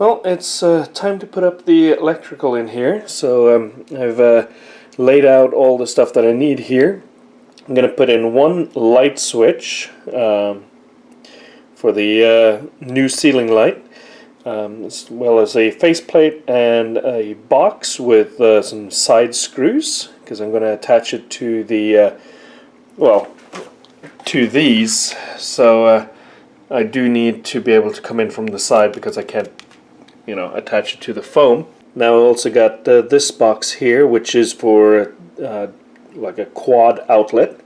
Well, it's time to put up the electrical in here. So I've laid out all the stuff that I need here. I'm going to put in one light switch for the new ceiling light, as well as a faceplate and a box with some side screws, because I'm going to attach it to the, to these. So I do need to be able to come in from the side because I can't, attach it to the foam. Now I also got this box here, which is for like a quad outlet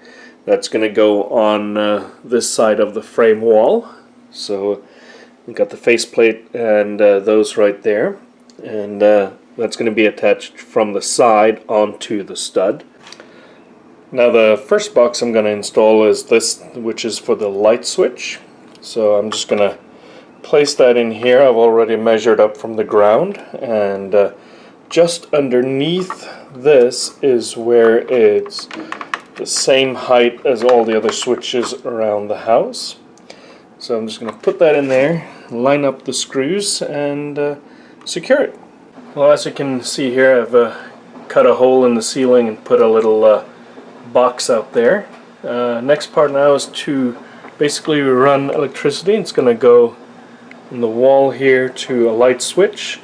that's going to go on this side of the frame wall. So we got the faceplate and those right there, and that's going to be attached from the side onto the stud. Now the first box I'm going to install is this, which is for the light switch. So I'm just going to place that in here. I've already measured up from the ground, and just underneath this is where it's the same height as all the other switches around the house. So I'm just going to put that in there, line up the screws, and secure it. Well, as you can see here, I've cut a hole in the ceiling and put a little box out there. Next part now is to basically run electricity. It's going to go in the wall here to a light switch.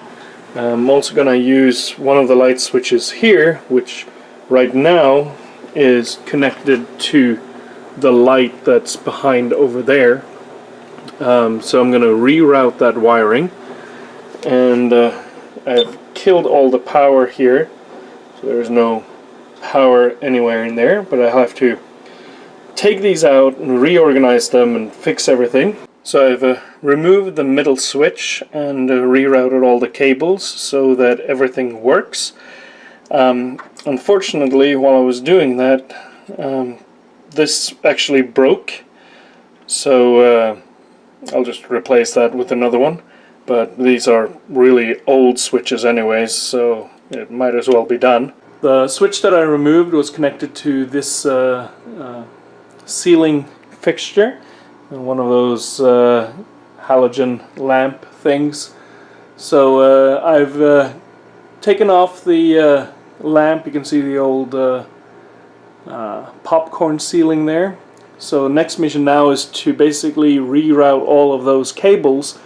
I'm also going to use one of the light switches here, which right now is connected to the light that's behind over there. So I'm going to reroute that wiring, and I've killed all the power here, so there's no power anywhere in there, but I'll have to take these out and reorganize them and fix everything. So I've removed the middle switch and rerouted all the cables so that everything works. Unfortunately, while I was doing that, this actually broke, so I'll just replace that with another one. But these are really old switches anyways, so it might as well be done. The switch that I removed was connected to this ceiling fixture, one of those halogen lamp things. So I've taken off the lamp. You can see the old popcorn ceiling there. So the next mission now is to basically reroute all of those cables,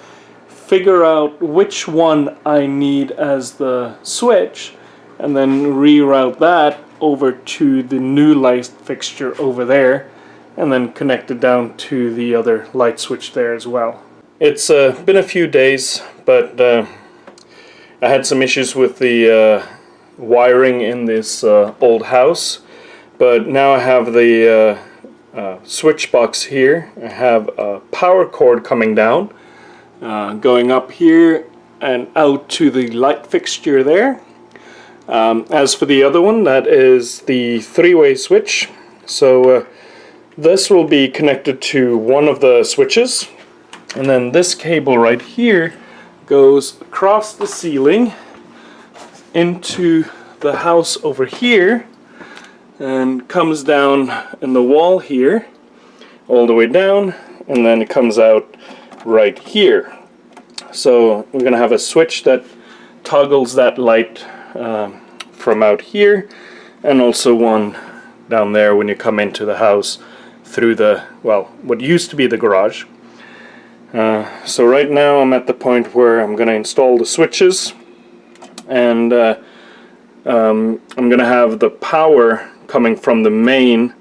figure out which one I need as the switch, and then reroute that over to the new light fixture over there, and then connect it down to the other light switch there as well. It's been a few days, but I had some issues with the wiring in this old house, but now I have the switch box here. I have a power cord coming down, going up here and out to the light fixture there. As for the other one, that is the three-way switch. So this will be connected to one of the switches, and then this cable right here goes across the ceiling into the house over here and comes down in the wall here all the way down, and then it comes out right here. So we're going to have a switch that toggles that light from out here, and also one down there when you come into the house through the, well, what used to be the garage. So right now I'm at the point where I'm going to install the switches, and I'm going to have the power coming from the main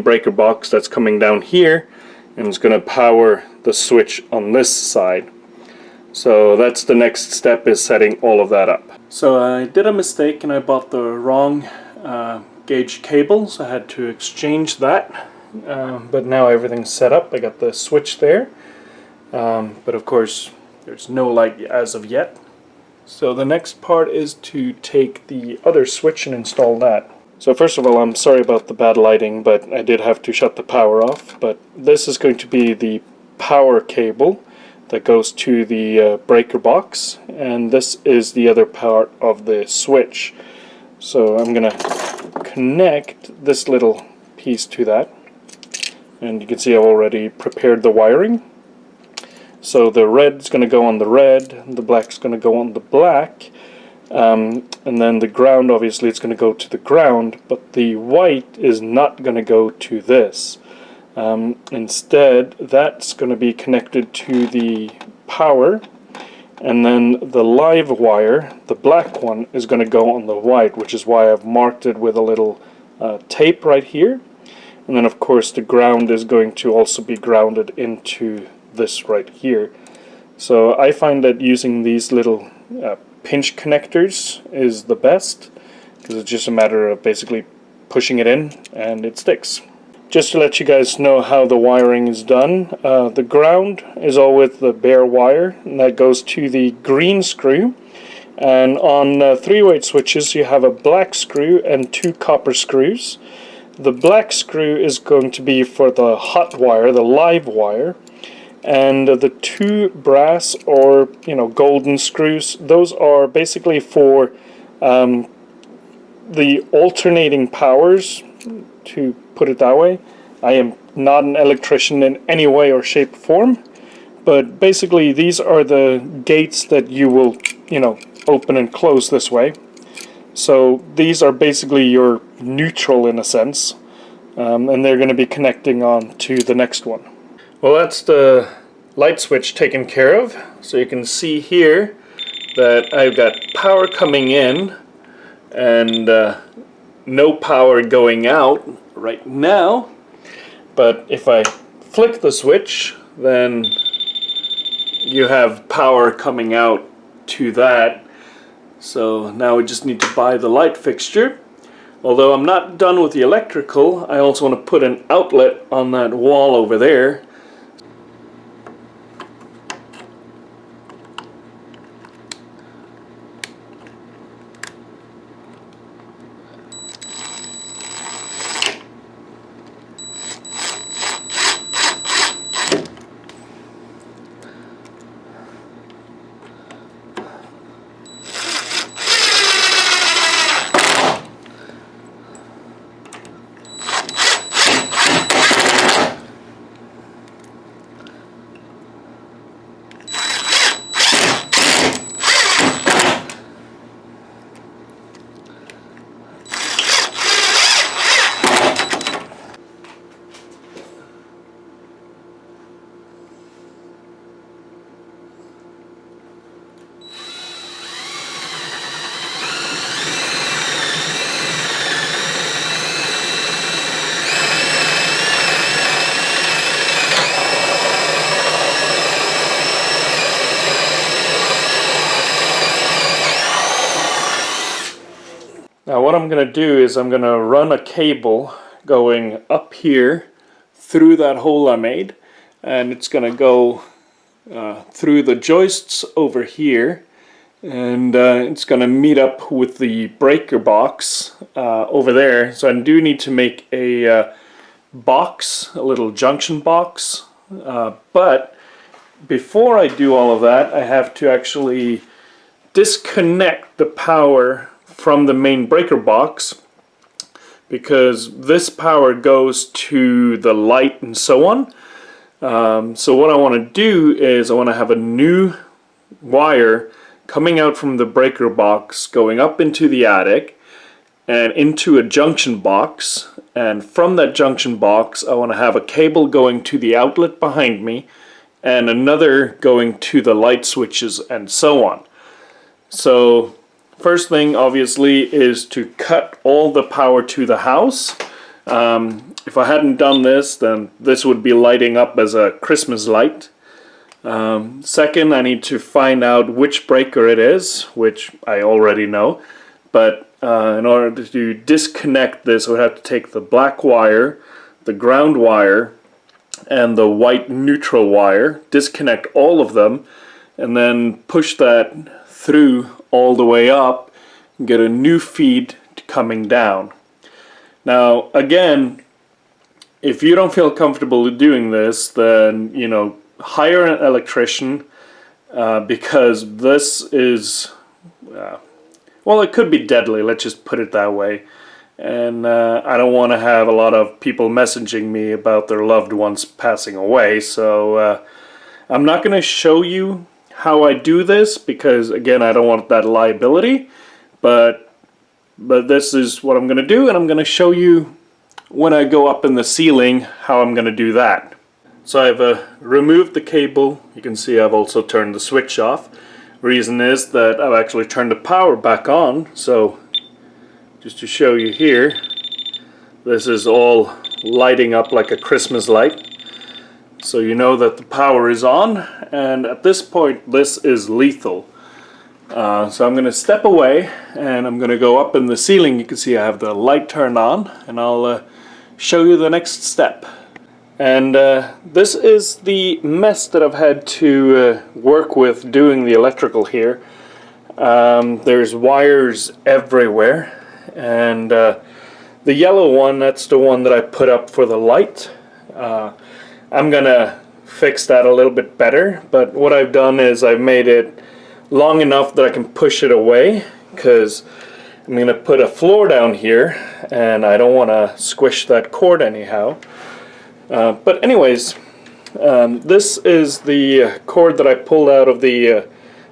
breaker box that's coming down here, and it's going to power the switch on this side. So that's the next step, is setting all of that up. So I did a mistake and I bought the wrong gauge cables. I had to exchange that, but now everything's set up. I got the switch there, but of course there's no light as of yet. So the next part is to take the other switch and install that. So first of all, I'm sorry about the bad lighting, but I did have to shut the power off. But this is going to be the power cable that goes to the breaker box, and this is the other part of the switch. So I'm going to connect this little piece to that, and you can see I've already prepared the wiring. So the red's going to go on the red, the black's going to go on the black, and then the ground, obviously it's going to go to the ground, but the white is not going to go to this. Instead, that's going to be connected to the power, and then the live wire, the black one, is going to go on the white, which is why I've marked it with a little tape right here. And then of course the ground is going to also be grounded into this right here. So I find that using these little pinch connectors is the best, because it's just a matter of basically pushing it in and it sticks. Just to let you guys know how the wiring is done, the ground is all with the bare wire, and that goes to the green screw. And on 3-weight switches you have a black screw and 2 copper screws. The black screw is going to be for the hot wire, the live wire, and the 2 brass or golden screws, those are basically for the alternating powers, to put it that way. I am not an electrician in any way or shape or form, but basically these are the gates that you will open and close this way. So these are basically your neutral in a sense, and they're going to be connecting on to the next one. Well, that's the light switch taken care of. So you can see here that I've got power coming in and no power going out right now. But if I flick the switch, then you have power coming out to that. So now we just need to buy the light fixture. Although I'm not done with the electrical, I also want to put an outlet on that wall over there. Now what I'm going to do is I'm going to run a cable going up here through that hole I made, and it's going to go through the joists over here, and it's going to meet up with the breaker box over there. So I do need to make a box, a little junction box, but before I do all of that I have to actually disconnect the power from the main breaker box, because this power goes to the light and so on. So what I want to do is I want to have a new wire coming out from the breaker box, going up into the attic and into a junction box, and from that junction box I want to have a cable going to the outlet behind me and another going to the light switches and so on. So first thing obviously is to cut all the power to the house. If I hadn't done this, then this would be lighting up as a Christmas light. Second, I need to find out which breaker it is, which I already know, but in order to disconnect this I would have to take the black wire, the ground wire, and the white neutral wire, disconnect all of them, and then push that through all the way up and get a new feed coming down. Now again, if you don't feel comfortable doing this, then hire an electrician, because this is well, it could be deadly, let's just put it that way. And I don't want to have a lot of people messaging me about their loved ones passing away, so I'm not going to show you how I do this because, again, I don't want that liability, but this is what I'm going to do, and I'm going to show you when I go up in the ceiling how I'm going to do that. So I've removed the cable. You can see I've also turned the switch off. Reason is that I've actually turned the power back on. So just to show you here, this is all lighting up like a Christmas light. So you know that the power is on, and at this point this is lethal. So I'm going to step away and I'm going to go up in the ceiling. You can see I have the light turned on, and I'll show you the next step. And this is the mess that I've had to work with doing the electrical here. There's wires everywhere, and the yellow one, that's the one that I put up for the light. I'm gonna fix that a little bit better, but what I've done is I've made it long enough that I can push it away, because I'm gonna put a floor down here and I don't want to squish that cord anyhow. But anyways, this is the cord that I pulled out of the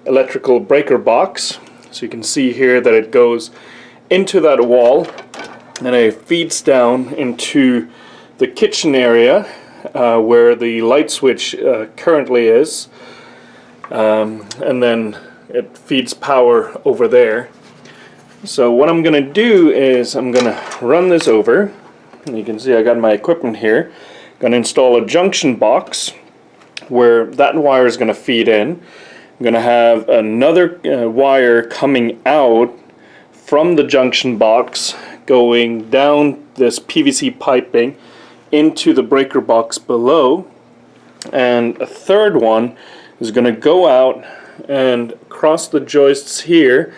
electrical breaker box. So you can see here that it goes into that wall and it feeds down into the kitchen area where the light switch currently is, and then it feeds power over there. So what I'm going to do is I'm going to run this over, and you can see I got my equipment here. I'm going to install a junction box where that wire is going to feed in. I'm going to have another wire coming out from the junction box going down this PVC piping into the breaker box below, and a third one is going to go out and cross the joists here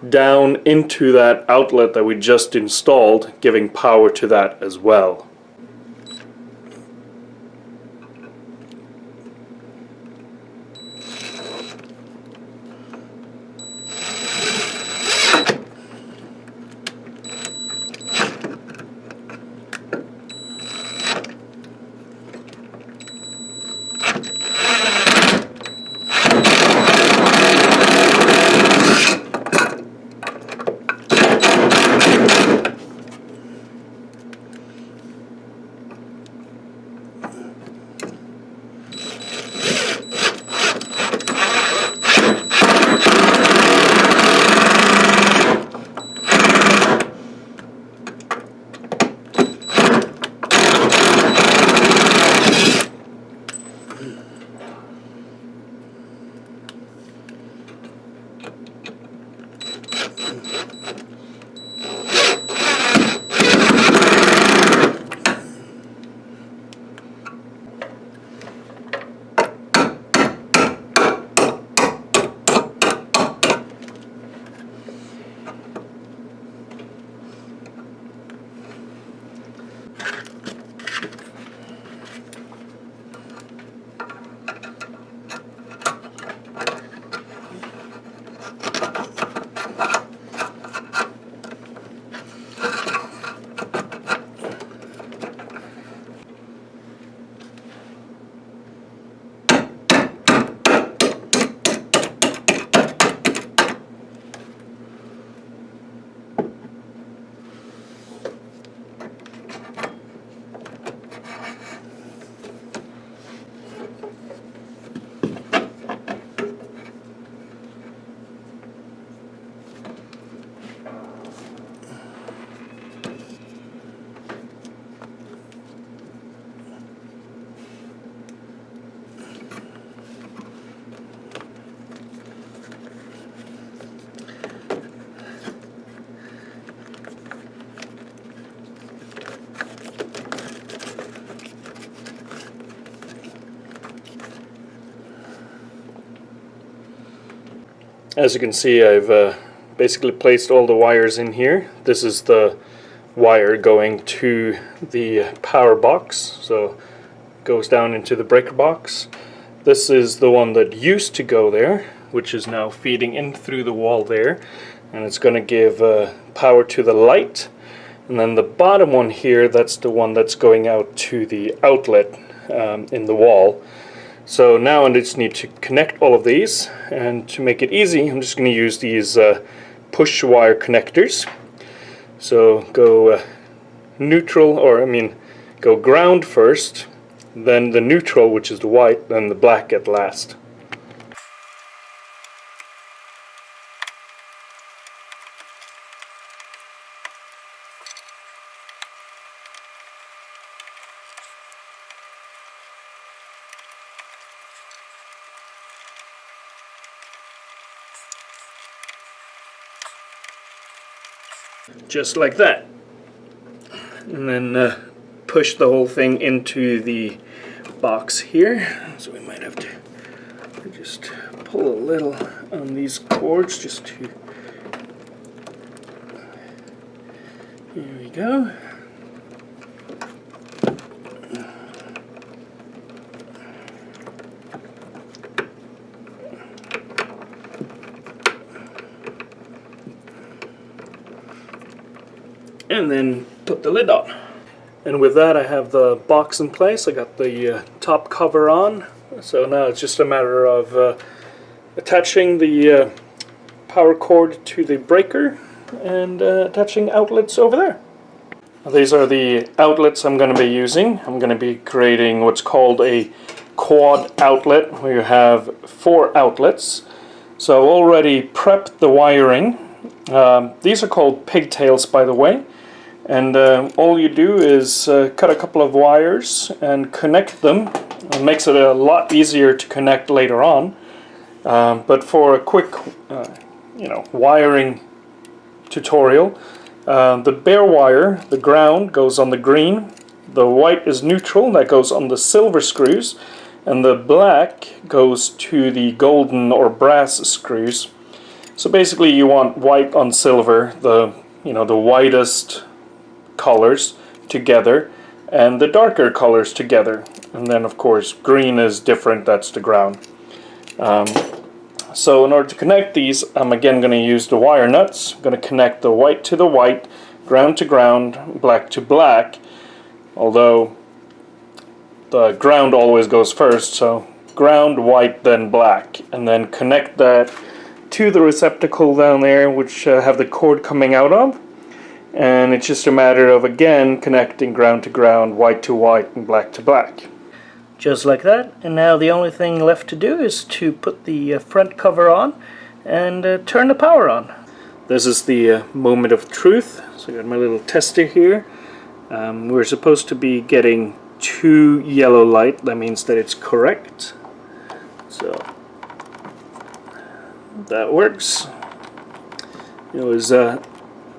down into that outlet that we just installed, giving power to that as well. As you can see, I've basically placed all the wires in here. This is the wire going to the power box, so it goes down into the breaker box. This is the one that used to go there, which is now feeding in through the wall there, and it's going to give power to the light. And then the bottom one here, that's the one that's going out to the outlet in the wall. So now I just need to connect all of these, and to make it easy I'm just going to use these push wire connectors. So go neutral, or I mean go ground first, then the neutral, which is the white, then the black at last. Just like that. And then push the whole thing into the box here. So we might have to just pull a little on these cords just to... Here we go. And then put the lid on. And with that I have the box in place. I got the top cover on. So now it's just a matter of attaching the power cord to the breaker and attaching outlets over there. These are the outlets I'm going to be using. I'm going to be creating what's called a quad outlet, where you have 4 outlets. So I've already prepped the wiring. These are called pigtails, by the way. And all you do is cut a couple of wires and connect them. It makes it a lot easier to connect later on. But for a quick, wiring tutorial, the bare wire, the ground, goes on the green. The white is neutral, that goes on the silver screws, and the black goes to the golden or brass screws. So basically, you want white on silver, the whitest colors together, and the darker colors together. And then of course green is different, that's the ground. So in order to connect these, I'm again going to use the wire nuts. I'm going to connect the white to the white, ground to ground, black to black, although the ground always goes first, so ground, white, then black, and then connect that to the receptacle down there, which have the cord coming out of. And it's just a matter of, again, connecting ground to ground, white to white, and black to black. Just like that. And now the only thing left to do is to put the front cover on and turn the power on. This is the moment of truth. So I got my little tester here. We're supposed to be getting 2 yellow light. That means that it's correct. So that works. It was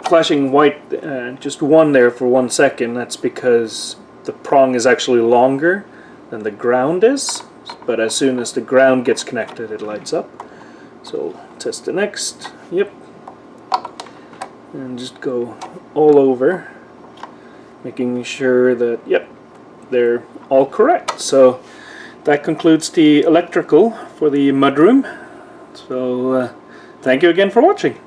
flashing white, just one there for 1 second. That's because the prong is actually longer than the ground is, but as soon as the ground gets connected it lights up. So test the next. Yep. And just go all over, making sure that, yep, they're all correct. So that concludes the electrical for the mudroom. So thank you again for watching.